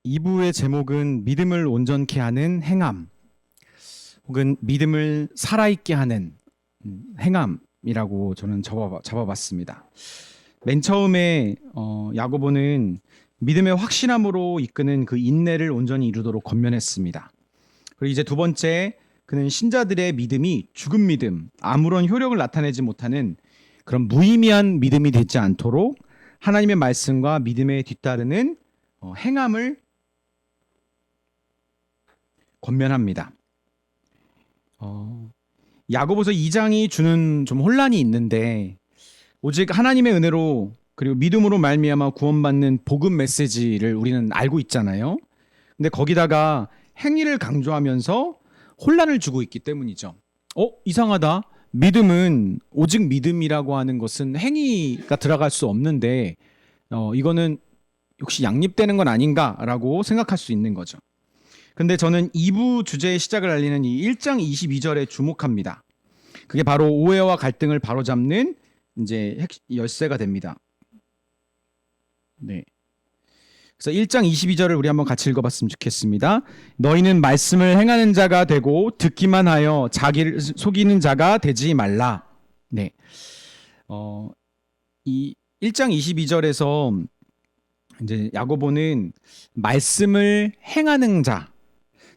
2부의 제목은 믿음을 온전케 하는 행함 혹은 믿음을 살아있게 하는 행함이라고 저는 잡아봤습니다. 맨 처음에 야고보는 믿음의 확신함으로 이끄는 그 인내를 온전히 이루도록 권면했습니다. 그리고 이제 두 번째, 그는 신자들의 믿음이 죽은 믿음, 아무런 효력을 나타내지 못하는 그런 무의미한 믿음이 되지 않도록 하나님의 말씀과 믿음에 뒤따르는 행함을 권면합니다. 야고보서 2장이 주는 좀 혼란이 있는데, 오직 하나님의 은혜로 그리고 믿음으로 말미암아 구원받는 복음 메시지를 우리는 알고 있잖아요. 근데 거기다가 행위를 강조하면서 혼란을 주고 있기 때문이죠. 이상하다. 믿음은 오직 믿음이라고 하는 것은 행위가 들어갈 수 없는데 이거는 혹시 양립되는 건 아닌가라고 생각할 수 있는 거죠. 근데 저는 2부 주제의 시작을 알리는 이 1장 22절에 주목합니다. 그게 바로 오해와 갈등을 바로잡는 이제 열쇠가 됩니다. 네. 그래서 1장 22절을 우리 한번 같이 읽어봤으면 좋겠습니다. 너희는 말씀을 행하는 자가 되고 듣기만 하여 자기를 속이는 자가 되지 말라. 네. 이 1장 22절에서 이제 야고보는 말씀을 행하는 자,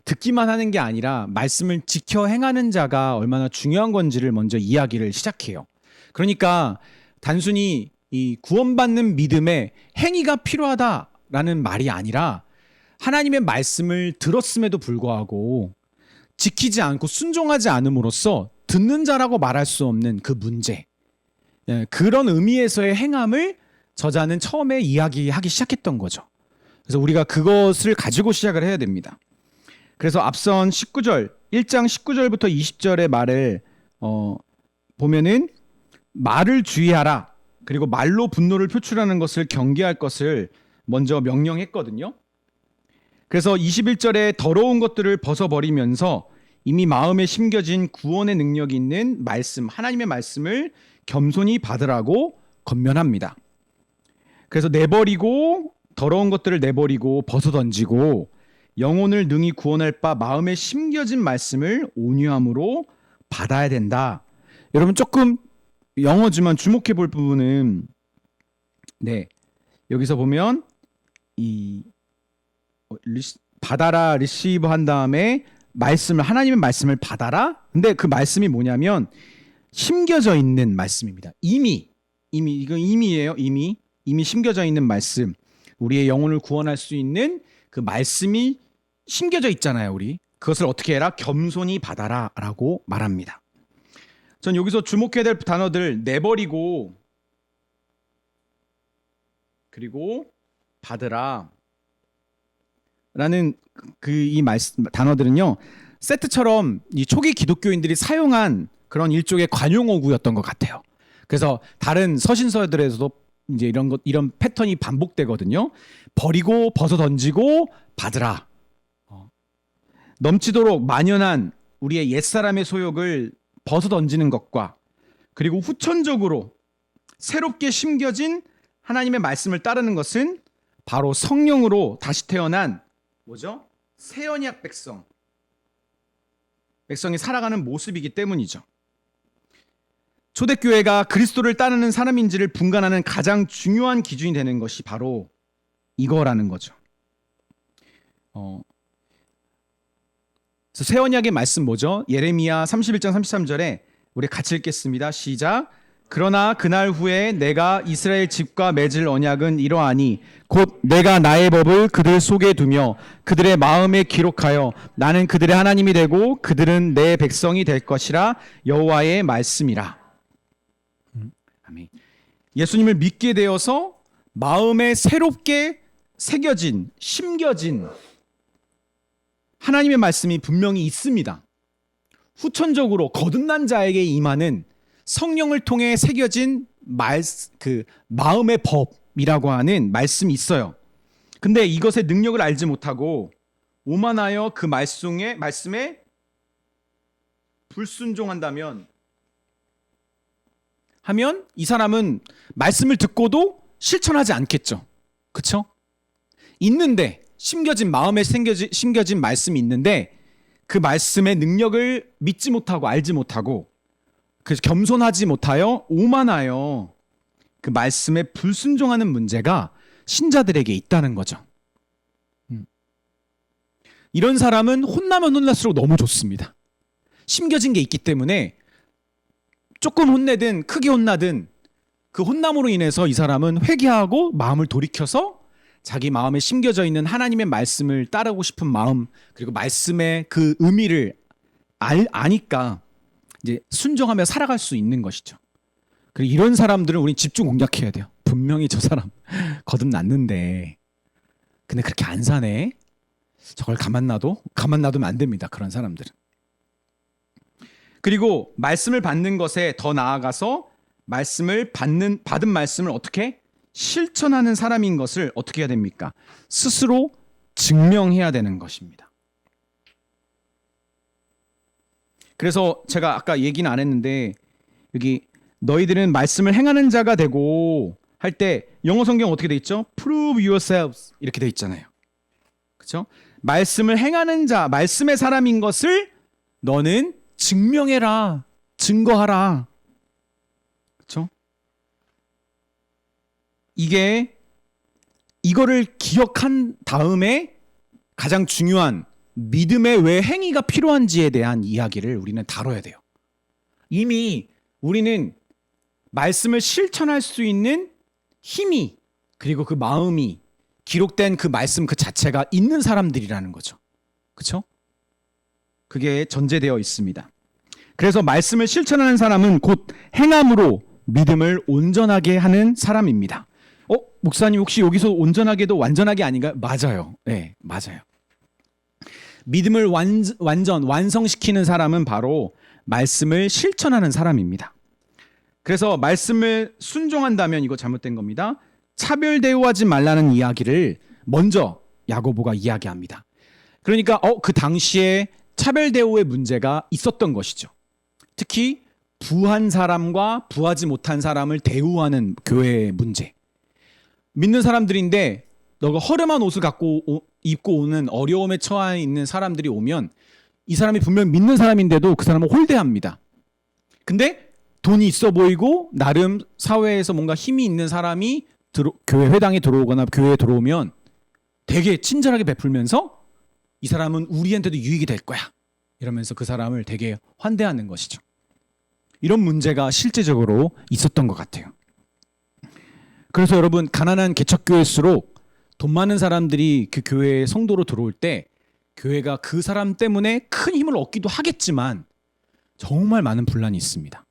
듣기만 하는 게 아니라 말씀을 지켜 행하는 자가 얼마나 중요한 건지를 먼저 이야기를 시작해요. 그러니까 단순히 이 구원받는 믿음에 행위가 필요하다라는 말이 아니라 하나님의 말씀을 들었음에도 불구하고 지키지 않고 순종하지 않음으로써 듣는 자라고 말할 수 없는 그 문제, 그런 의미에서의 행함을 저자는 처음에 이야기하기 시작했던 거죠. 그래서 우리가 그것을 가지고 시작을 해야 됩니다. 그래서 앞선 19절, 1장 19절부터 20절의 말을 보면은 말을 주의하라, 그리고 말로 분노를 표출하는 것을 경계할 것을 먼저 명령했거든요. 그래서 21절에 더러운 것들을 벗어버리면서 이미 마음에 심겨진 구원의 능력이 있는 말씀, 하나님의 말씀을 겸손히 받으라고 권면합니다. 그래서 내버리고, 더러운 것들을 내버리고 벗어던지고 영혼을 능히 구원할 바 마음에 심겨진 말씀을 온유함으로 받아야 된다. 여러분 조금 영어지만 주목해 볼 부분은, 여기서 보면 이 받아라, 리시브 한 다음에 말씀을, 하나님의 말씀을 받아라. 근데 그 말씀이 뭐냐면 심겨져 있는 말씀입니다. 이건 이미예요. 이미 심겨져 있는 말씀, 우리의 영혼을 구원할 수 있는 그 말씀이 심겨져 있잖아요. 우리 그것을 어떻게 해라? 겸손히 받아라 라고 말합니다. 전 여기서 주목해야 될 단어들, 내버리고, 그리고 받으라 라는 이 단어들은요, 세트처럼 이 초기 기독교인들이 사용한 그런 일종의 관용어구였던 것 같아요. 그래서 다른 서신서들에서도 이제 이런 패턴이 반복되거든요. 버리고 벗어 던지고 받으라. 넘치도록 만연한 우리의 옛사람의 소욕을 벗어 던지는 것과, 그리고 후천적으로 새롭게 심겨진 하나님의 말씀을 따르는 것은 바로 성령으로 다시 태어난 뭐죠? 새 언약 백성이 살아가는 모습이기 때문이죠. 초대교회가 그리스도를 따르는 사람인지를 분간하는 가장 중요한 기준이 되는 것이 바로 이거라는 거죠. 새 언약의 말씀 뭐죠? 예레미야 31장 33절에 우리 같이 읽겠습니다. 시작. 그러나 그날 후에 내가 이스라엘 집과 맺을 언약은 이러하니 곧 내가 나의 법을 그들 속에 두며 그들의 마음에 기록하여 나는 그들의 하나님이 되고 그들은 내 백성이 될 것이라. 여호와의 말씀이라. 아멘. 예수님을 믿게 되어서 마음에 새롭게 새겨진, 심겨진 하나님의 말씀이 분명히 있습니다. 후천적으로 거듭난 자에게 임하는 성령을 통해 새겨진 마음의 법이라고 하는 말씀이 있어요. 근데 이것의 능력을 알지 못하고 오만하여 그 말씀에 불순종한다면 이 사람은 말씀을 듣고도 실천하지 않겠죠. 그렇죠? 있는데 마음에 심겨진 말씀이 있는데 그 말씀의 능력을 믿지 못하고 알지 못하고 그래서 겸손하지 못하여 오만하여 그 말씀에 불순종하는 문제가 신자들에게 있다는 거죠. 이런 사람은 혼나면 혼날수록 너무 좋습니다. 심겨진 게 있기 때문에 조금 혼내든 크게 혼나든 그 혼남으로 인해서 이 사람은 회개하고 마음을 돌이켜서 자기 마음에 심겨져 있는 하나님의 말씀을 따르고 싶은 마음, 그리고 말씀의 그 의미를 아니까 이제 순종하며 살아갈 수 있는 것이죠. 그리고 이런 사람들은 우린 집중 공략해야 돼요. 분명히 저 사람 거듭났는데 근데 그렇게 안 사네. 저걸 가만 놔두면 안 됩니다. 그런 사람들은. 그리고 말씀을 받는 것에 더 나아가서 받은 말씀을 어떻게 실천하는 사람인 것을 어떻게 해야 됩니까? 스스로 증명해야 되는 것입니다. 그래서 제가 아까 얘기는 안 했는데 여기 너희들은 말씀을 행하는 자가 되고 할 때 영어 성경 어떻게 돼 있죠? Prove yourselves 이렇게 돼 있잖아요. 그렇죠? 말씀을 행하는 자, 말씀의 사람인 것을 너는 증명해라, 증거하라. 그렇죠? 이거를 기억한 다음에 가장 중요한 믿음의 왜 행위가 필요한지에 대한 이야기를 우리는 다뤄야 돼요. 이미 우리는 말씀을 실천할 수 있는 힘이 그리고 그 마음이 기록된 그 말씀 그 자체가 있는 사람들이라는 거죠. 그렇죠? 그게 전제되어 있습니다. 그래서 말씀을 실천하는 사람은 곧 행함으로 믿음을 온전하게 하는 사람입니다. 목사님 혹시 여기서 온전하게도 완전하게 아닌가요? 맞아요. 네, 맞아요. 믿음을 완성시키는 사람은 바로 말씀을 실천하는 사람입니다. 그래서 말씀을 순종한다면 이거 잘못된 겁니다. 차별 대우하지 말라는 이야기를 먼저 야고보가 이야기합니다. 그러니까 그 당시에 차별 대우의 문제가 있었던 것이죠. 특히 부한 사람과 부하지 못한 사람을 대우하는 교회의 문제. 믿는 사람들인데 너가 허름한 옷을 입고 오는 어려움에 처해 있는 사람들이 오면 이 사람이 분명 믿는 사람인데도 그 사람을 홀대합니다. 근데 돈이 있어 보이고 나름 사회에서 뭔가 힘이 있는 사람이 교회 회당에 들어오거나 교회에 들어오면 되게 친절하게 베풀면서 이 사람은 우리한테도 유익이 될 거야 이러면서 그 사람을 되게 환대하는 것이죠. 이런 문제가 실제적으로 있었던 것 같아요. 그래서 여러분 가난한 개척교회일수록 돈 많은 사람들이 그 교회에 성도로 들어올 때 교회가 그 사람 때문에 큰 힘을 얻기도 하겠지만 정말 많은 분란이 있습니다.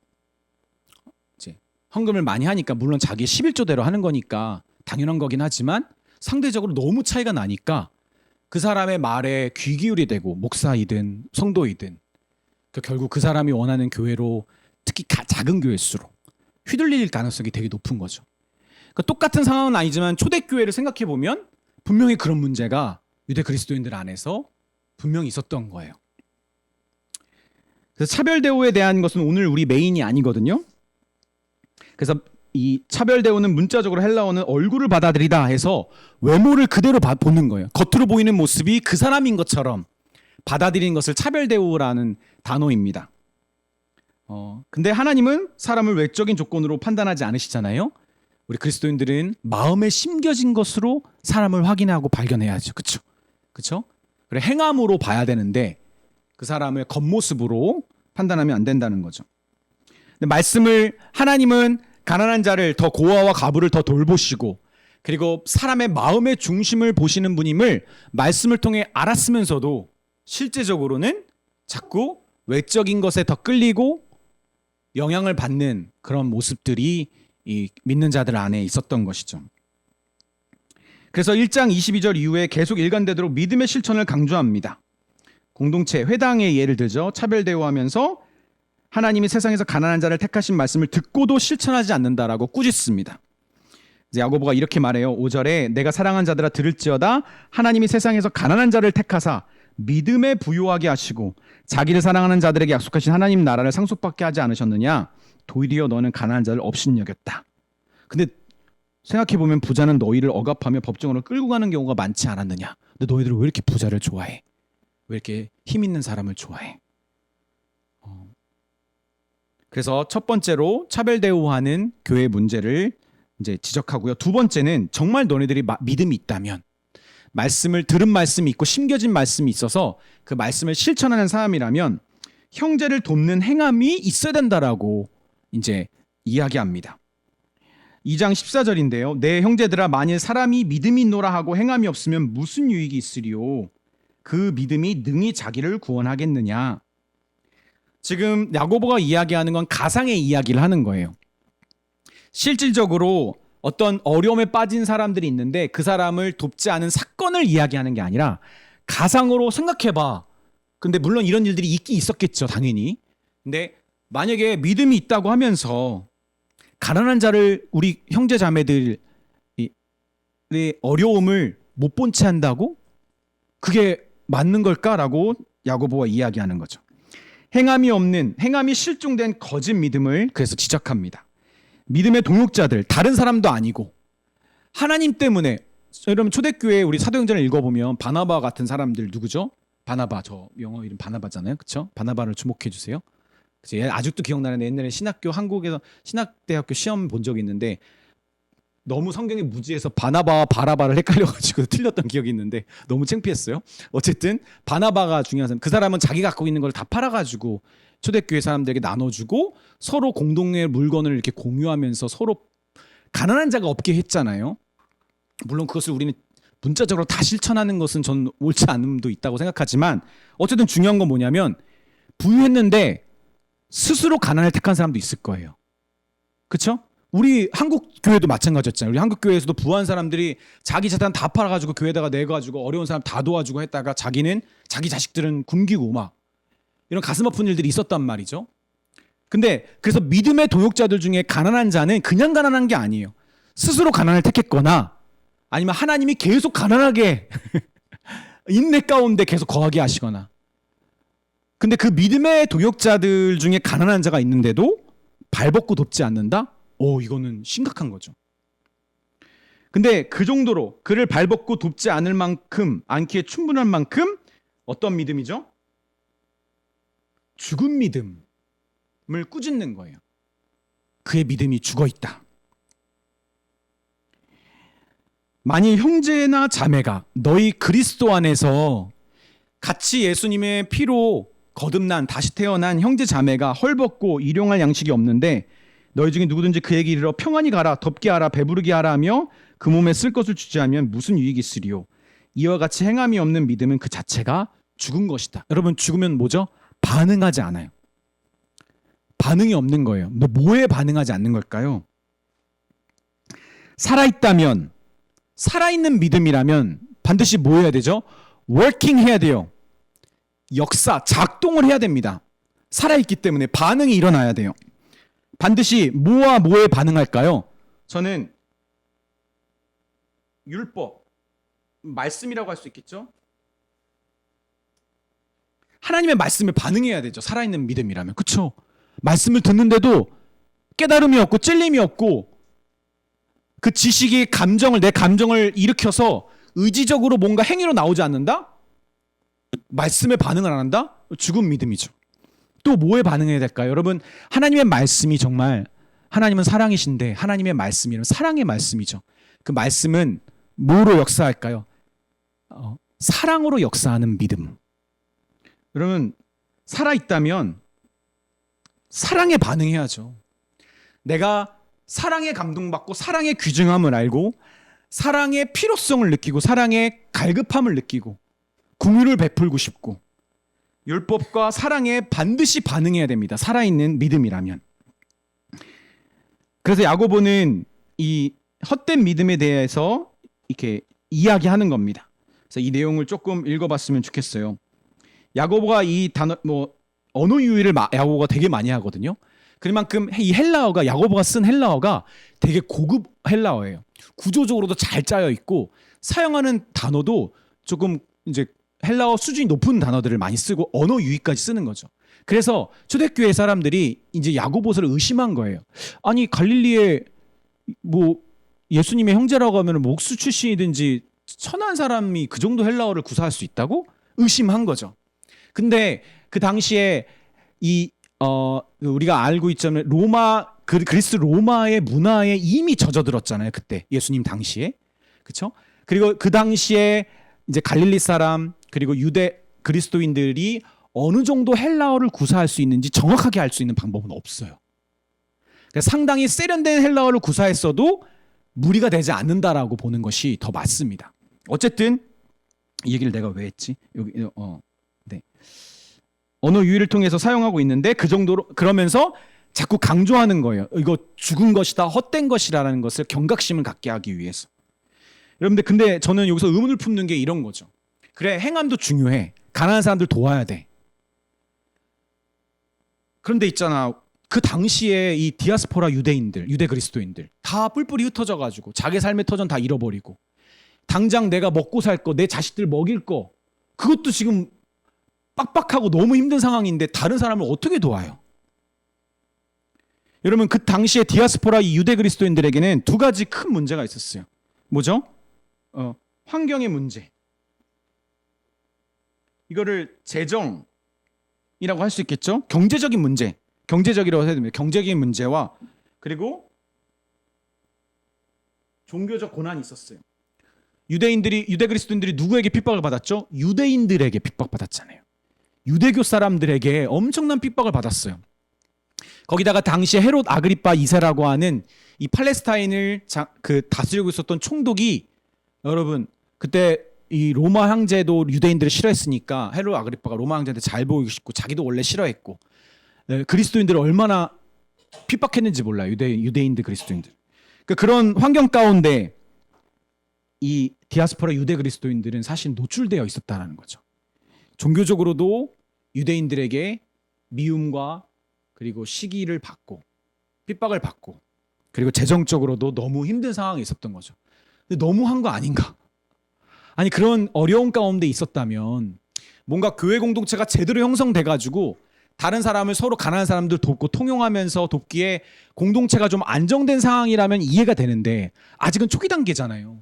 이제 헌금을 많이 하니까 물론 자기 11조대로 하는 거니까 당연한 거긴 하지만 상대적으로 너무 차이가 나니까 그 사람의 말에 귀 기울이 되고 목사이든 성도이든 결국 그 사람이 원하는 교회로 특히 작은 교회일수록 휘둘릴 가능성이 되게 높은 거죠. 그러니까 똑같은 상황은 아니지만 초대교회를 생각해 보면 분명히 그런 문제가 유대 그리스도인들 안에서 분명히 있었던 거예요. 그래서 차별 대우에 대한 것은 오늘 우리 메인이 아니거든요. 그래서 이 차별 대우는 문자적으로 헬라어는 얼굴을 받아들이다 해서 외모를 그대로 보는 거예요. 겉으로 보이는 모습이 그 사람인 것처럼 받아들이는 것을 차별 대우라는 단어입니다. 근데 하나님은 사람을 외적인 조건으로 판단하지 않으시잖아요. 우리 그리스도인들은 마음에 심겨진 것으로 사람을 확인하고 발견해야죠. 그렇죠? 그렇죠? 그래 행함으로 봐야 되는데 그 사람의 겉모습으로 판단하면 안 된다는 거죠. 근데 하나님은 가난한 자를 더 고아와 과부를 더 돌보시고 그리고 사람의 마음의 중심을 보시는 분임을 말씀을 통해 알았으면서도 실제적으로는 자꾸 외적인 것에 더 끌리고 영향을 받는 그런 모습들이 이 믿는 자들 안에 있었던 것이죠. 그래서 1장 22절 이후에 계속 일관되도록 믿음의 실천을 강조합니다. 공동체, 회당의 예를 들죠. 차별 대우하면서 하나님이 세상에서 가난한 자를 택하신 말씀을 듣고도 실천하지 않는다라고 꾸짖습니다. 이제 야고보가 이렇게 말해요. 5절에 내가 사랑한 자들아 들을지어다 하나님이 세상에서 가난한 자를 택하사 믿음에 부요하게 하시고 자기를 사랑하는 자들에게 약속하신 하나님 나라를 상속받게 하지 않으셨느냐? 도리어 너는 가난한 자를 업신여겼다. 근데 생각해보면 부자는 너희를 억압하며 법정으로 끌고 가는 경우가 많지 않았느냐? 근데 너희들은 왜 이렇게 부자를 좋아해? 왜 이렇게 힘 있는 사람을 좋아해? 그래서 첫 번째로 차별 대우하는 교회 문제를 이제 지적하고요. 두 번째는 정말 너네들이 믿음이 있다면, 말씀을 들은 말씀이 있고 심겨진 말씀이 있어서 그 말씀을 실천하는 사람이라면 형제를 돕는 행함이 있어야 된다라고 이제 이야기합니다. 2장 14절인데요. 내 형제들아, 만일 사람이 믿음이 있노라 하고 행함이 없으면 무슨 유익이 있으리요? 그 믿음이 능히 자기를 구원하겠느냐? 지금 야고보가 이야기하는 건 가상의 이야기를 하는 거예요. 실질적으로 어떤 어려움에 빠진 사람들이 있는데 그 사람을 돕지 않은 사건을 이야기하는 게 아니라 가상으로 생각해봐. 근데 물론 이런 일들이 있긴 있었겠죠, 당연히. 근데 만약에 믿음이 있다고 하면서 가난한 자를, 우리 형제 자매들의 어려움을 못 본 채 한다고? 그게 맞는 걸까라고 야고보가 이야기하는 거죠. 행함이 실종된 거짓 믿음을 그래서 지적합니다. 믿음의 동역자들, 다른 사람도 아니고 하나님 때문에. 여러분 초대교회 우리 사도행전을 읽어보면 바나바 같은 사람들 누구죠? 바나바, 저 영어 이름 바나바잖아요, 그렇죠? 바나바를 주목해 주세요. 그치? 아직도 기억나는데 옛날에 한국에서 신학대학교 시험 본 적이 있는데 너무 성경이 무지해서 바나바와 바라바를 헷갈려가지고 틀렸던 기억이 있는데 너무 창피했어요. 어쨌든 바나바가 중요한 사람. 그 사람은 자기 갖고 있는 걸 다 팔아가지고 초대교회 사람들에게 나눠주고 서로 공동의 물건을 이렇게 공유하면서 서로 가난한 자가 없게 했잖아요. 물론 그것을 우리는 문자적으로 다 실천하는 것은 전 옳지 않음도 있다고 생각하지만 어쨌든 중요한 건 뭐냐면 부유했는데 스스로 가난을 택한 사람도 있을 거예요. 그렇죠? 우리 한국 교회도 마찬가지였잖아요. 우리 한국 교회에서도 부한 사람들이 자기 재산 다 팔아가지고 교회에다가 내가지고 어려운 사람 다 도와주고 했다가 자기는 자기 자식들은 굶기고 막 이런 가슴 아픈 일들이 있었단 말이죠. 근데 그래서 믿음의 동역자들 중에 가난한 자는 그냥 가난한 게 아니에요. 스스로 가난을 택했거나 아니면 하나님이 계속 가난하게 인내 가운데 계속 거하게 하시거나. 근데 그 믿음의 동역자들 중에 가난한 자가 있는데도 발벗고 돕지 않는다? 이거는 심각한 거죠. 근데 그 정도로 그를 발벗고 돕지 않을 만큼, 않기에 충분할 만큼 어떤 믿음이죠? 죽은 믿음을 꾸짖는 거예요. 그의 믿음이 죽어 있다. 만일 형제나 자매가 너희 그리스도 안에서 같이 예수님의 피로 거듭난 다시 태어난 형제 자매가 헐벗고 일용할 양식이 없는데 너희 중에 누구든지 그에게 이르러 평안히 가라, 덥게 하라, 배부르게 하라 하며 그 몸에 쓸 것을 주지 않으면 무슨 유익이 있으리요? 이와 같이 행함이 없는 믿음은 그 자체가 죽은 것이다. 여러분, 죽으면 뭐죠? 반응하지 않아요. 반응이 없는 거예요. 너 뭐에 반응하지 않는 걸까요? 살아있다면, 살아있는 믿음이라면 반드시 뭐 해야 되죠? 워킹 해야 돼요. 역사, 작동을 해야 됩니다. 살아있기 때문에 반응이 일어나야 돼요. 반드시 뭐와 뭐에 반응할까요? 저는 율법, 말씀이라고 할 수 있겠죠? 하나님의 말씀에 반응해야 되죠. 살아있는 믿음이라면. 그렇죠? 말씀을 듣는데도 깨달음이 없고 찔림이 없고 그 지식이 내 감정을 일으켜서 의지적으로 뭔가 행위로 나오지 않는다? 말씀에 반응을 안 한다? 죽은 믿음이죠. 또 뭐에 반응해야 될까요? 여러분, 하나님의 말씀이 정말, 하나님은 사랑이신데 하나님의 말씀이란 사랑의 말씀이죠. 그 말씀은 뭐로 역사할까요? 사랑으로 역사하는 믿음. 여러분, 살아있다면 사랑에 반응해야죠. 내가 사랑에 감동받고 사랑의 귀중함을 알고 사랑의 필요성을 느끼고 사랑의 갈급함을 느끼고 긍휼을 베풀고 싶고 율법과 사랑에 반드시 반응해야 됩니다. 살아있는 믿음이라면. 그래서 야고보는 이 헛된 믿음에 대해서 이렇게 이야기하는 겁니다. 그래서 이 내용을 조금 읽어봤으면 좋겠어요. 야고보가 이 단어, 언어 유희를 야고보가 되게 많이 하거든요. 그만큼 이 헬라어가, 야고보가 쓴 헬라어가 되게 고급 헬라어예요. 구조적으로도 잘 짜여 있고 사용하는 단어도 조금 이제 헬라어 수준이 높은 단어들을 많이 쓰고 언어 유희까지 쓰는 거죠. 그래서 초대교회 사람들이 이제 야고보서를 의심한 거예요. 아니 갈릴리에 뭐 예수님의 형제라고 하면 목수 출신이든지 천한 사람이 그 정도 헬라어를 구사할 수 있다고 의심한 거죠. 근데 그 당시에 우리가 알고 있자면 그리스 로마의 문화에 이미 젖어들었잖아요. 그때 예수님 당시에. 그렇죠? 그리고 그 당시에 이제 갈릴리 사람 그리고 유대 그리스도인들이 어느 정도 헬라어를 구사할 수 있는지 정확하게 알 수 있는 방법은 없어요. 그러니까 상당히 세련된 헬라어를 구사했어도 무리가 되지 않는다라고 보는 것이 더 맞습니다. 어쨌든 이 얘기를 내가 왜 했지? 네. 언어 유희를 통해서 사용하고 있는데 그 정도로 그러면서 자꾸 강조하는 거예요. 이거 죽은 것이다, 헛된 것이라는 것을 경각심을 갖게 하기 위해서. 여러분들 근데 저는 여기서 의문을 품는 게 이런 거죠. 그래, 행함도 중요해. 가난한 사람들 도와야 돼. 그런데 있잖아, 그 당시에 이 디아스포라 유대인들, 유대 그리스도인들 다 뿔뿔이 흩어져 가지고 자기 삶의 터전 다 잃어버리고 당장 내가 먹고 살 거, 내 자식들 먹일 거 그것도 지금 빡빡하고 너무 힘든 상황인데 다른 사람을 어떻게 도와요? 여러분 그 당시에 디아스포라 이 유대 그리스도인들에게는 두 가지 큰 문제가 있었어요. 뭐죠? 환경의 문제. 이거를 재정이라고 할 수 있겠죠? 경제적인 문제. 경제적이라고 해야 됩니다. 경제적인 문제와 그리고 종교적 고난이 있었어요. 유대 그리스도인들이 누구에게 핍박을 받았죠? 유대인들에게 핍박받았잖아요. 유대교 사람들에게 엄청난 핍박을 받았어요. 거기다가 당시에 헤롯 아그리파 2세라고 하는 이 팔레스타인을 다스리고 있었던 총독이 여러분 그때 이 로마 황제도 유대인들을 싫어했으니까 헤롯 아그리파가 로마 황제한테 잘 보이고 싶고 자기도 원래 싫어했고 그리스도인들을 얼마나 핍박했는지 몰라요. 유대인들 그리스도인들. 그런 환경 가운데 이 디아스포라 유대 그리스도인들은 사실 노출되어 있었다는 거죠. 종교적으로도 유대인들에게 미움과 그리고 시기를 받고 핍박을 받고 그리고 재정적으로도 너무 힘든 상황에 있었던 거죠. 근데 너무한 거 아닌가? 아니 그런 어려운 가운데 있었다면 뭔가 교회 공동체가 제대로 형성돼가지고 다른 사람을 서로 가난한 사람들 돕고 통용하면서 돕기에 공동체가 좀 안정된 상황이라면 이해가 되는데 아직은 초기 단계잖아요.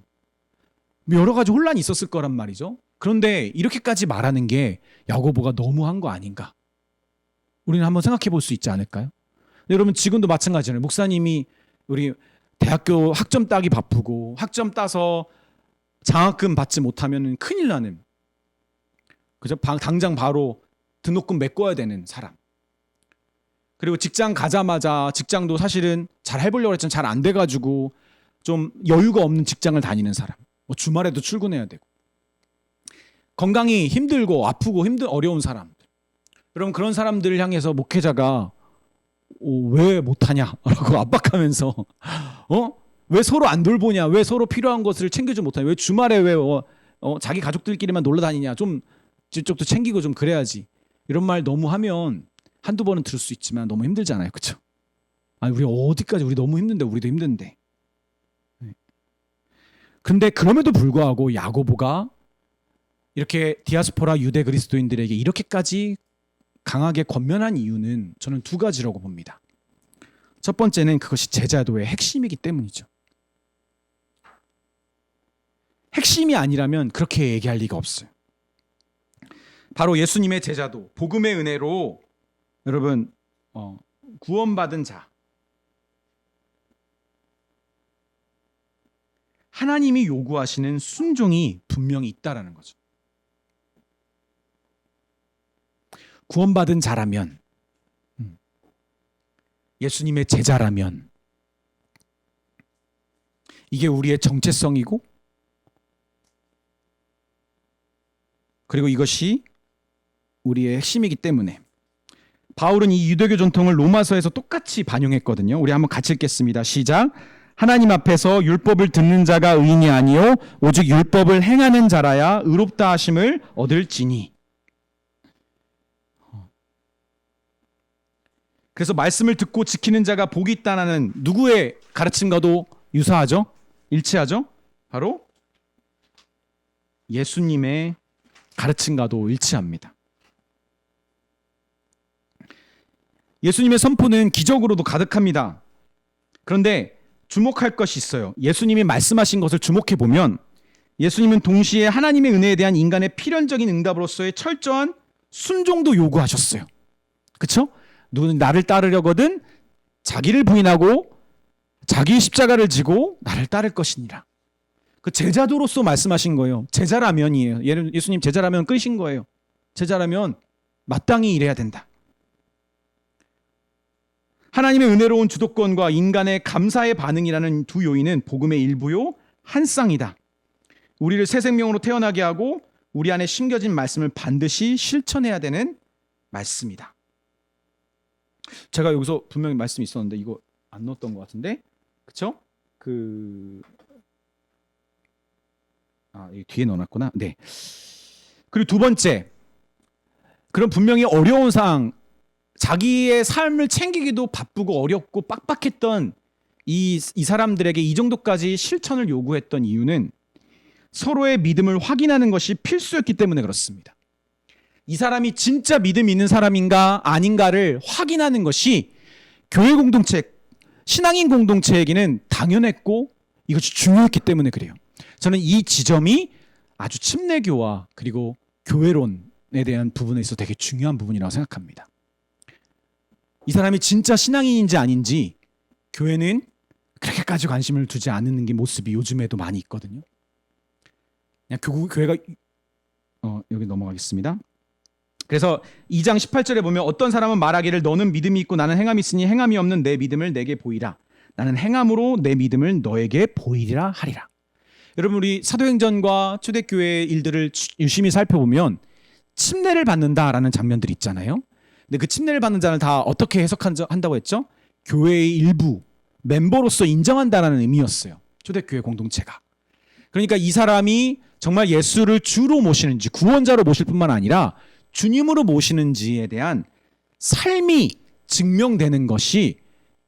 여러 가지 혼란이 있었을 거란 말이죠. 그런데 이렇게까지 말하는 게 야고보가 너무한 거 아닌가? 우리는 한번 생각해 볼 수 있지 않을까요? 여러분 지금도 마찬가지잖아요. 목사님이 우리 대학교 학점 따기 바쁘고 학점 따서 장학금 받지 못하면 큰일 나는 그죠? 당장 바로 등록금 메꿔야 되는 사람. 그리고 직장 가자마자 직장도 사실은 잘 해보려고 했지만 잘 안 돼가지고 좀 여유가 없는 직장을 다니는 사람. 뭐 주말에도 출근해야 되고 건강이 힘들고 아프고 어려운 사람들. 여러분 그런 사람들을 향해서 목회자가 왜 못하냐라고 압박하면서 왜 서로 안 돌보냐, 왜 서로 필요한 것을 챙겨주지 못하냐, 왜 주말에 왜 자기 가족들끼리만 놀러 다니냐, 좀 저쪽도 챙기고 좀 그래야지. 이런 말 너무 하면 한두 번은 들을 수 있지만 너무 힘들잖아요, 그렇죠? 아니 우리 어디까지 우리 너무 힘든데 우리도 힘든데. 근데 그럼에도 불구하고 야고보가 이렇게 디아스포라 유대 그리스도인들에게 이렇게까지 강하게 권면한 이유는 저는 두 가지라고 봅니다. 첫 번째는 그것이 제자도의 핵심이기 때문이죠. 핵심이 아니라면 그렇게 얘기할 리가 없어요. 바로 예수님의 제자도, 복음의 은혜로 여러분 구원받은 자, 하나님이 요구하시는 순종이 분명히 있다라는 거죠. 구원받은 자라면, 예수님의 제자라면 이게 우리의 정체성이고 그리고 이것이 우리의 핵심이기 때문에 바울은 이 유대교 전통을 로마서에서 똑같이 반영했거든요. 우리 한번 같이 읽겠습니다. 시작. 하나님 앞에서 율법을 듣는 자가 의인이 아니요 오직 율법을 행하는 자라야 의롭다 하심을 얻을지니. 그래서 말씀을 듣고 지키는 자가 복이 있다는 누구의 가르침과도 유사하죠? 일치하죠? 바로 예수님의 가르침과도 일치합니다. 예수님의 선포는 기적으로도 가득합니다. 그런데 주목할 것이 있어요. 예수님이 말씀하신 것을 주목해 보면 예수님은 동시에 하나님의 은혜에 대한 인간의 필연적인 응답으로서의 철저한 순종도 요구하셨어요. 그렇죠? 누구는 나를 따르려거든 자기를 부인하고 자기 십자가를 지고 나를 따를 것이니라. 그 제자도로서 말씀하신 거예요. 제자라면이에요. 예수님 제자라면 끄신 거예요. 제자라면 마땅히 일해야 된다. 하나님의 은혜로운 주도권과 인간의 감사의 반응이라는 두 요인은 복음의 일부요, 한 쌍이다. 우리를 새 생명으로 태어나게 하고 우리 안에 심겨진 말씀을 반드시 실천해야 되는 말씀이다. 제가 여기서 분명히 말씀이 있었는데 이거 안 넣었던 것 같은데, 그렇죠? 이 뒤에 넣어놨구나. 네. 그리고 두 번째, 그런 분명히 어려운 상황, 자기의 삶을 챙기기도 바쁘고 어렵고 빡빡했던 이 사람들에게 이 정도까지 실천을 요구했던 이유는 서로의 믿음을 확인하는 것이 필수였기 때문에 그렇습니다. 이 사람이 진짜 믿음 있는 사람인가 아닌가를 확인하는 것이 교회 공동체, 신앙인 공동체에게는 당연했고 이것이 중요했기 때문에 그래요. 저는 이 지점이 아주 침례교와 그리고 교회론에 대한 부분에 있어서 되게 중요한 부분이라고 생각합니다. 이 사람이 진짜 신앙인인지 아닌지 교회는 그렇게까지 관심을 두지 않는 게 모습이 요즘에도 많이 있거든요. 그냥 교회가 여기 넘어가겠습니다. 그래서 2장 18절에 보면 어떤 사람은 말하기를 너는 믿음이 있고 나는 행함이 있으니 행함이 없는 내 믿음을 내게 보이라. 나는 행함으로 내 믿음을 너에게 보이리라 하리라. 여러분 우리 사도행전과 초대교회의 일들을 유심히 살펴보면 침례를 받는다라는 장면들이 있잖아요. 근데 그 침례를 받는 자는 다 어떻게 해석한다고 했죠? 교회의 일부 멤버로서 인정한다라는 의미였어요. 초대교회 공동체가. 그러니까 이 사람이 정말 예수를 주로 모시는지 구원자로 모실 뿐만 아니라 주님으로 모시는지에 대한 삶이 증명되는 것이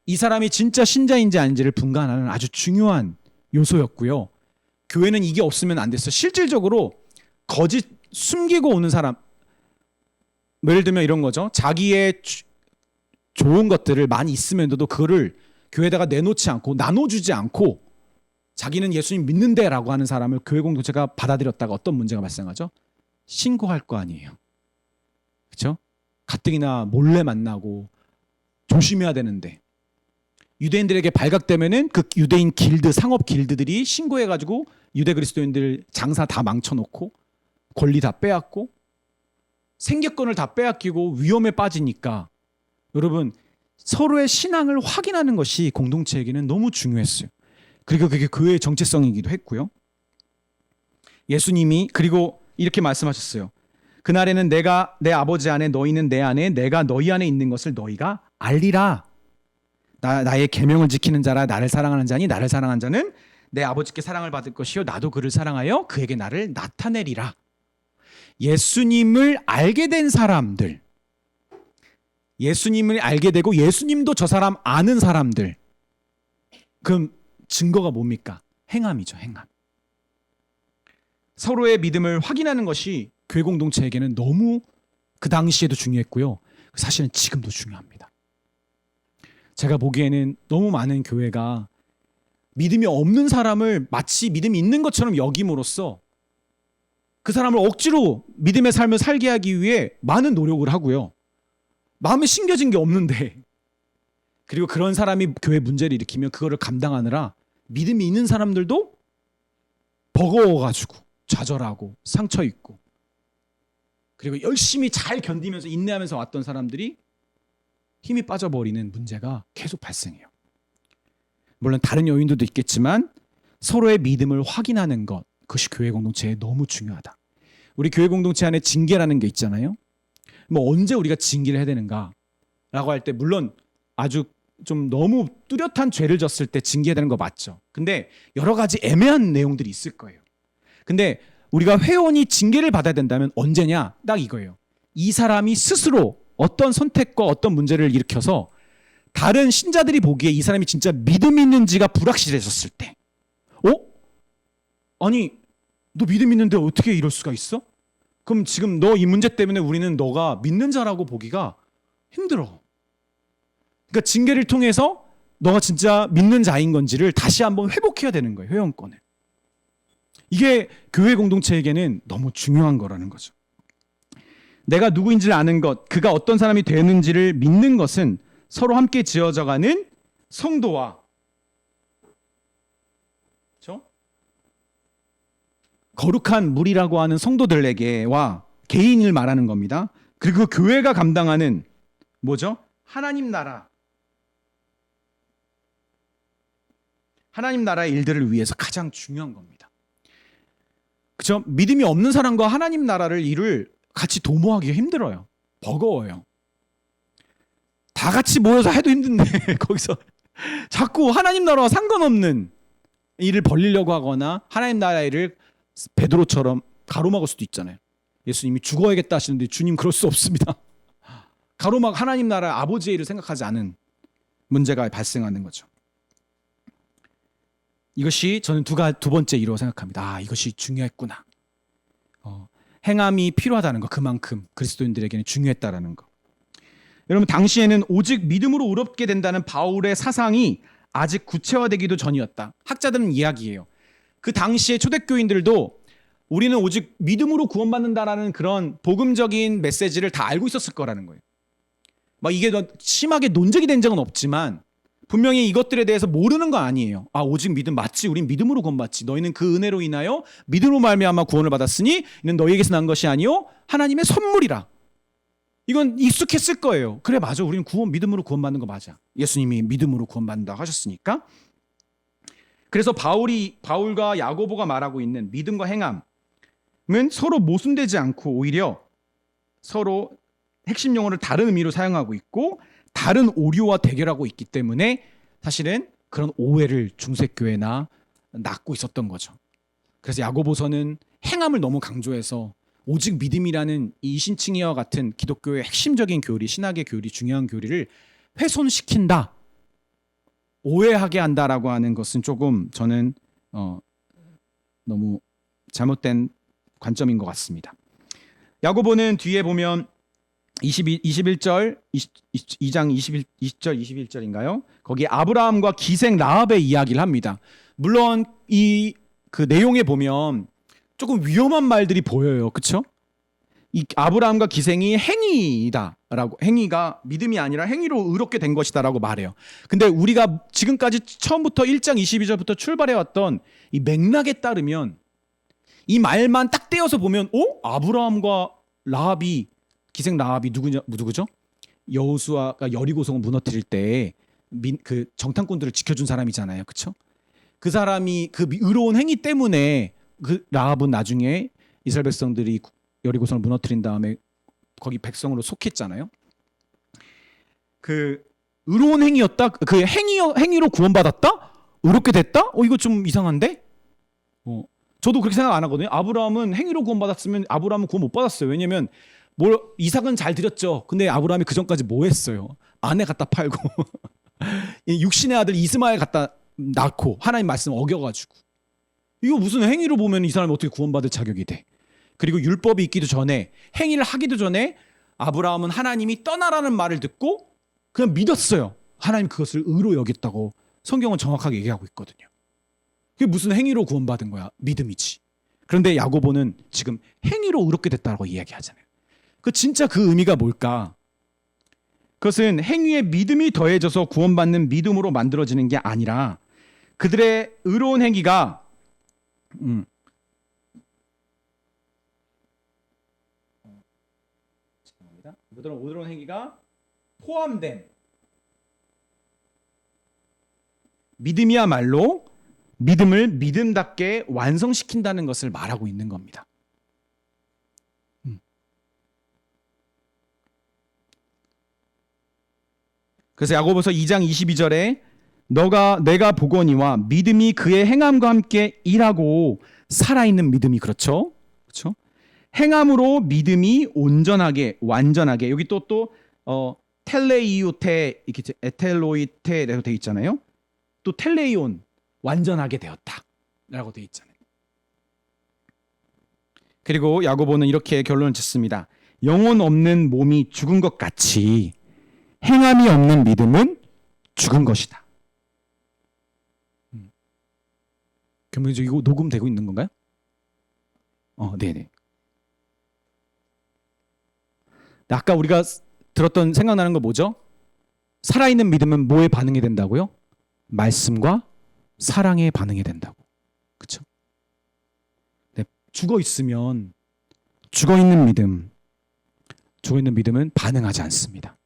이 사람이 진짜 신자인지 아닌지를 분간하는 아주 중요한 요소였고요. 교회는 이게 없으면 안 됐어요. 실질적으로 거짓 숨기고 오는 사람, 예를 들면 이런 거죠. 자기의 좋은 것들을 많이 있으면서도 그거를 교회에다가 내놓지 않고 나눠주지 않고 자기는 예수님 믿는데라고 하는 사람을 교회 공동체가 받아들였다가 어떤 문제가 발생하죠? 신고할 거 아니에요. 그렇죠? 가뜩이나 몰래 만나고 조심해야 되는데 유대인들에게 발각되면은 그 유대인 길드, 상업 길드들이 신고해가지고 유대 그리스도인들 장사 다 망쳐놓고 권리 다 빼앗고 생계권을 다 빼앗기고 위험에 빠지니까 여러분 서로의 신앙을 확인하는 것이 공동체에게는 너무 중요했어요. 그리고 그게 교회의 정체성이기도 했고요. 예수님이 그리고 이렇게 말씀하셨어요. 그날에는 내가 내 아버지 안에 너희는 내 안에 내가 너희 안에 있는 것을 너희가 알리라. 나의 계명을 지키는 자라 나를 사랑하는 자니 나를 사랑하는 자는 내 아버지께 사랑을 받을 것이요 나도 그를 사랑하여 그에게 나를 나타내리라. 예수님을 알게 된 사람들, 예수님을 알게 되고 예수님도 저 사람 아는 사람들, 그럼 증거가 뭡니까? 행함이죠. 행함. 서로의 믿음을 확인하는 것이 교회 공동체에게는 너무 그 당시에도 중요했고요. 사실은 지금도 중요합니다. 제가 보기에는 너무 많은 교회가 믿음이 없는 사람을 마치 믿음이 있는 것처럼 여김으로써 그 사람을 억지로 믿음의 삶을 살게 하기 위해 많은 노력을 하고요. 마음에 심겨진 게 없는데 그리고 그런 사람이 교회 문제를 일으키면 그거를 감당하느라 믿음이 있는 사람들도 버거워가지고 좌절하고 상처 입고 그리고 열심히 잘 견디면서 인내하면서 왔던 사람들이 힘이 빠져버리는 문제가 계속 발생해요. 물론 다른 요인들도 있겠지만 서로의 믿음을 확인하는 것, 그것이 교회 공동체에 너무 중요하다. 우리 교회 공동체 안에 징계라는 게 있잖아요. 뭐 언제 우리가 징계를 해야 되는가 라고 할 때 물론 아주 좀 너무 뚜렷한 죄를 졌을 때 징계해야 되는 거 맞죠. 근데 여러 가지 애매한 내용들이 있을 거예요. 근데 우리가 회원이 징계를 받아야 된다면 언제냐? 딱 이거예요. 이 사람이 스스로 어떤 선택과 어떤 문제를 일으켜서 다른 신자들이 보기에 이 사람이 진짜 믿음이 있는지가 불확실해졌을 때, 아니 너 믿음 있는데 어떻게 이럴 수가 있어? 그럼 지금 너 이 문제 때문에 우리는 너가 믿는 자라고 보기가 힘들어. 그러니까 징계를 통해서 너가 진짜 믿는 자인 건지를 다시 한번 회복해야 되는 거예요. 회원권을. 이게 교회 공동체에게는 너무 중요한 거라는 거죠. 내가 누구인지를 아는 것, 그가 어떤 사람이 되는지를 믿는 것은 서로 함께 지어져가는 성도와, 그렇죠? 거룩한 무리라고 하는 성도들에게와 개인을 말하는 겁니다. 그리고 그 교회가 감당하는 뭐죠? 하나님 나라의 일들을 위해서 가장 중요한 겁니다. 그렇죠? 믿음이 없는 사람과 하나님 나라를 일을 같이 도모하기가 힘들어요. 버거워요. 다 같이 모여서 해도 힘든데 거기서 자꾸 하나님 나라와 상관없는 일을 벌리려고 하거나 하나님 나라의 일을 베드로처럼 가로막을 수도 있잖아요. 예수님이 죽어야겠다 하시는데 주님 그럴 수 없습니다. 가로막 하나님 나라 아버지의 일을 생각하지 않은 문제가 발생하는 거죠. 이것이 저는 두 번째 이유라고 생각합니다. 이것이 중요했구나. 행함이 필요하다는 거, 그만큼 그리스도인들에게는 중요했다라는 거. 여러분, 당시에는 오직 믿음으로 의롭게 된다는 바울의 사상이 아직 구체화되기도 전이었다. 학자들은 이야기해요. 그 당시에 초대교인들도 우리는 오직 믿음으로 구원받는다라는 그런 복음적인 메시지를 다 알고 있었을 거라는 거예요. 막 이게 심하게 논쟁이 된 적은 없지만 분명히 이것들에 대해서 모르는 거 아니에요. 오직 믿음 맞지? 우린 믿음으로 구원받지. 너희는 그 은혜로 인하여 믿음으로 말미암아 구원을 받았으니 이는 너희에게서 난 것이 아니요 하나님의 선물이라. 이건 익숙했을 거예요. 그래, 맞아. 우리는 믿음으로 구원받는 거 맞아. 예수님이 믿음으로 구원받는다고 하셨으니까. 그래서 바울과 야고보가 말하고 있는 믿음과 행함은 서로 모순되지 않고 오히려 서로 핵심 용어를 다른 의미로 사용하고 있고 다른 오류와 대결하고 있기 때문에 사실은 그런 오해를 중세교회나 낳고 있었던 거죠. 그래서 야고보서는 행함을 너무 강조해서 오직 믿음이라는 이 신칭의와 같은 기독교의 핵심적인 교리, 신학의 교리, 중요한 교리를 훼손시킨다, 오해하게 한다라고 하는 것은 조금 저는 너무 잘못된 관점인 것 같습니다. 야고보는 뒤에 보면 2장 20절 21절인가요? 거기에 아브라함과 기생 라합의 이야기를 합니다. 물론 그 내용에 보면 조금 위험한 말들이 보여요. 그렇죠? 이 아브라함과 기생이 행위가 믿음이 아니라 행위로 의롭게 된 것이다라고 말해요. 근데 우리가 지금까지 처음부터 1장 22절부터 출발해왔던 이 맥락에 따르면 이 말만 딱 떼어서 보면 아브라함과 기생 라합이 누구죠? 여호수아가 여리고성을 무너뜨릴 때 그 정탐꾼들을 지켜준 사람이잖아요. 그렇죠? 그 사람이 그 의로운 행위 때문에 그 라합은 나중에 이스라엘 백성들이 여리고성을 무너뜨린 다음에 거기 백성으로 속했잖아요. 그 의로운 행위였다. 그 행위로 구원받았다? 의롭게 됐다? 이거 좀 이상한데? 저도 그렇게 생각 안 하거든요. 아브라함은 행위로 구원받았으면 아브라함은 구원 못 받았어요. 왜냐면 이삭은 잘 드렸죠. 근데 아브라함이 그 전까지 뭐 했어요? 아내 갖다 팔고 육신의 아들 이스마엘 갖다 낳고 하나님 말씀 어겨가지고, 이거 무슨 행위로 보면 이 사람이 어떻게 구원받을 자격이 돼? 그리고 율법이 있기도 전에, 행위를 하기도 전에 아브라함은 하나님이 떠나라는 말을 듣고 그냥 믿었어요. 하나님 그것을 의로 여겼다고 성경은 정확하게 얘기하고 있거든요. 그게 무슨 행위로 구원받은 거야? 믿음이지. 그런데 야고보는 지금 행위로 의롭게 됐다고 이야기하잖아요. 진짜 그 의미가 뭘까? 그것은 행위에 믿음이 더해져서 구원받는 믿음으로 만들어지는 게 아니라 그들의 의로운 행위가 의로운 행위가 포함된 믿음이야말로 믿음을 믿음답게 완성시킨다는 것을 말하고 있는 겁니다. 그래서 야고보서 2장 22절에 내가 보거니와 믿음이 그의 행함과 함께 일하고 살아있는 믿음이, 그렇죠? 행함으로 믿음이 온전하게, 완전하게, 여기 또 텔레이오테, 이렇게 에텔로이테라고 되어 있잖아요. 또 텔레이온, 완전하게 되었다라고 되어 있잖아요. 그리고 야고보는 이렇게 결론을 짓습니다. 영혼 없는 몸이 죽은 것 같이 행함이 없는 믿음은 죽은 것이다. 그러면 이거 녹음되고 있는 건가요? 네네. 아까 우리가 들었던 생각나는 거 뭐죠? 살아있는 믿음은 뭐에 반응이 된다고요? 말씀과 사랑에 반응이 된다고. 그렇죠? 네, 죽어 있는 믿음은 반응하지 않습니다.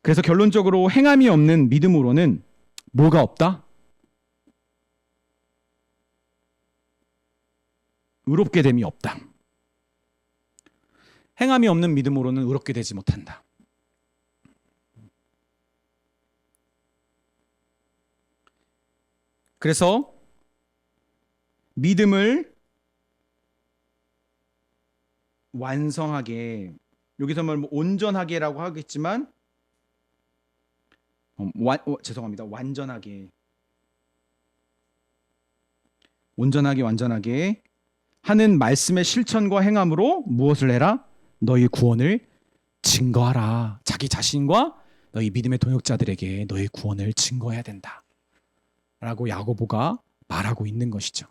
그래서 결론적으로 행함이 없는 믿음으로는 뭐가 없다? 의롭게 됨이 없다. 행함이 없는 믿음으로는 의롭게 되지 못한다. 그래서 믿음을 완성하게, 여기서 뭐 온전하게라고 하겠지만 죄송합니다. 완전하게 하는 말씀의 실천과 행함으로 무엇을 해라? 너희 구원을 증거하라. 자기 자신과 너희 믿음의 동역자들에게 너희 구원을 증거해야 된다 라고 야고보가 말하고 있는 것이죠.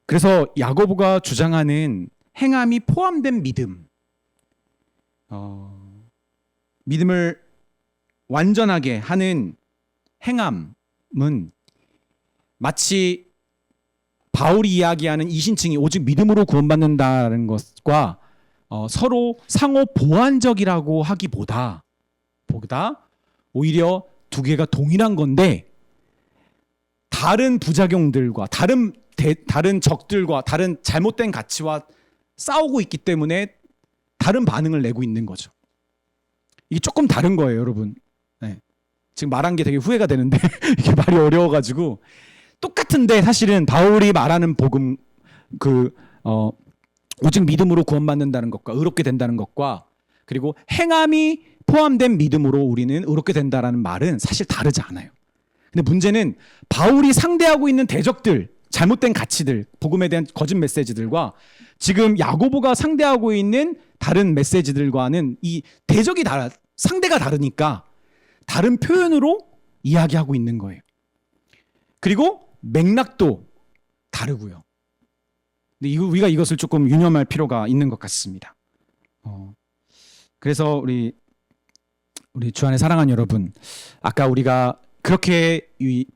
그래서 야고보가 주장하는 행함이 포함된 믿음, 믿음을 완전하게 하는 행함은 마치 바울이 이야기하는 이신칭이 오직 믿음으로 구원받는다는 것과 서로 상호 보완적이라고 하기보다 오히려 두 개가 동일한 건데 다른 부작용들과 다른 적들과 다른 잘못된 가치와 싸우고 있기 때문에 다른 반응을 내고 있는 거죠. 이게 조금 다른 거예요, 여러분. 네. 지금 말한 게 되게 후회가 되는데 이게 말이 어려워가지고 똑같은데 사실은 바울이 말하는 복음 오직 믿음으로 구원받는다는 것과 의롭게 된다는 것과 그리고 행함이 포함된 믿음으로 우리는 의롭게 된다라는 말은 사실 다르지 않아요. 근데 문제는 바울이 상대하고 있는 대적들, 잘못된 가치들, 복음에 대한 거짓 메시지들과 지금 야고보가 상대하고 있는 다른 메시지들과는 이 대적이 상대가 다르니까 다른 표현으로 이야기하고 있는 거예요. 그리고 맥락도 다르고요. 근데 우리가 이것을 조금 유념할 필요가 있는 것 같습니다. 그래서 우리 주 안에 사랑하는 여러분, 아까 우리가 그렇게 이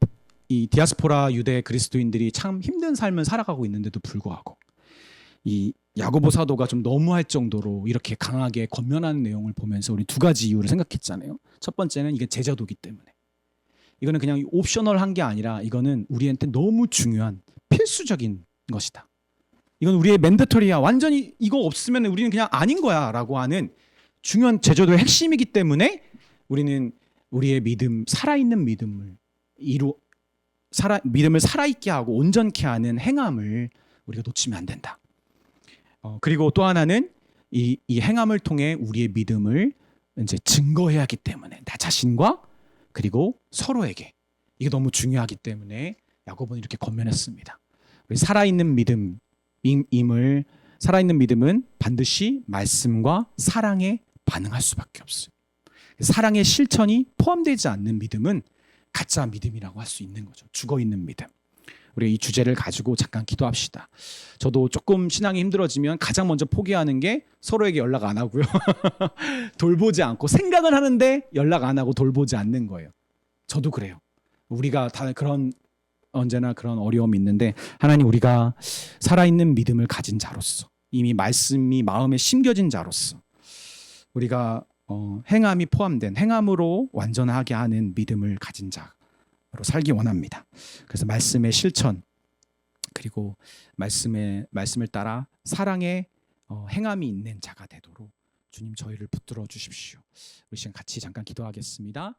디아스포라 유대 그리스도인들이 참 힘든 삶을 살아가고 있는데도 불구하고 이 야고보 사도가 좀 너무할 정도로 이렇게 강하게 권면하는 내용을 보면서 우리 두 가지 이유를 생각했잖아요. 첫 번째는 이게 제자도기 때문에. 이거는 그냥 옵셔널한 게 아니라 이거는 우리한테 너무 중요한 필수적인 것이다. 이건 우리의 맨더터리야. 완전히 이거 없으면 우리는 그냥 아닌 거야 라고 하는 중요한 제자도의 핵심이기 때문에 우리는 우리의 믿음, 살아있는 믿음을 믿음을 살아있게 하고 온전케 하는 행함을 우리가 놓치면 안 된다. 그리고 또 하나는 이 행함을 통해 우리의 믿음을 이제 증거해야 하기 때문에 나 자신과 그리고 서로에게 이게 너무 중요하기 때문에 야고보는 이렇게 권면했습니다. 우리 살아있는 믿음은 반드시 말씀과 사랑에 반응할 수밖에 없어요. 사랑의 실천이 포함되지 않는 믿음은 가짜 믿음이라고 할 수 있는 거죠. 죽어있는 믿음. 우리 이 주제를 가지고 잠깐 기도합시다. 저도 조금 신앙이 힘들어지면 가장 먼저 포기하는 게 서로에게 연락 안 하고요. 돌보지 않고 생각을 하는데 연락 안 하고 돌보지 않는 거예요. 저도 그래요. 우리가 다 언제나 그런 어려움이 있는데 하나님, 우리가 살아있는 믿음을 가진 자로서 이미 말씀이 마음에 심겨진 자로서 우리가 행함이 포함된 행함으로 완전하게 하는 믿음을 가진 자로 살기 원합니다. 그래서 말씀의 실천 그리고 말씀을 따라 사랑의 행함이 있는 자가 되도록 주님 저희를 붙들어 주십시오. 우리 시간 같이 잠깐 기도하겠습니다.